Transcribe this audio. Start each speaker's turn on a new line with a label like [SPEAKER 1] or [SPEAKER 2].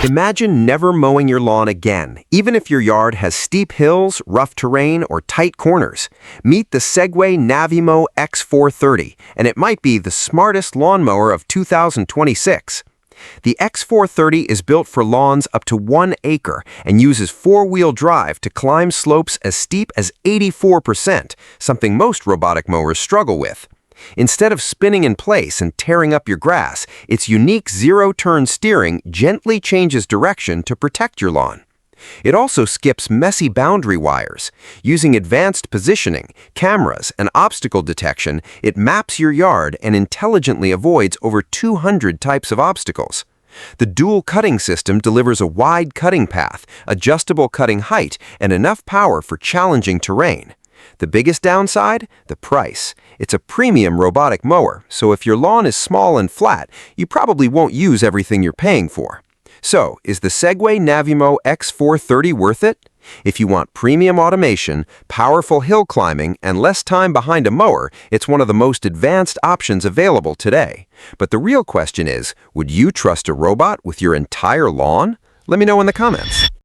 [SPEAKER 1] Imagine never mowing your lawn again, even if your yard has steep hills, rough terrain, or tight corners. Meet the Segway Navimow X430, and it might be the smartest lawnmower of 2026. The X430 is built for lawns up to 1 acre and uses four-wheel drive to climb slopes as steep as 84%, something most robotic mowers struggle with. Instead of spinning in place and tearing up your grass, its unique zero-turn steering gently changes direction to protect your lawn. It also skips messy boundary wires. Using advanced positioning, cameras, and obstacle detection, it maps your yard and intelligently avoids over 200 types of obstacles. The dual cutting system delivers a wide cutting path, adjustable cutting height, and enough power for challenging terrain. The biggest downside? The price. It's a premium robotic mower, so if your lawn is small and flat, you probably won't use everything you're paying for. So, is the Segway Navimow X430 worth it? If you want premium automation, powerful hill climbing, and less time behind a mower, it's one of the most advanced options available today. But the real question is, would you trust a robot with your entire lawn? Let me know in the comments.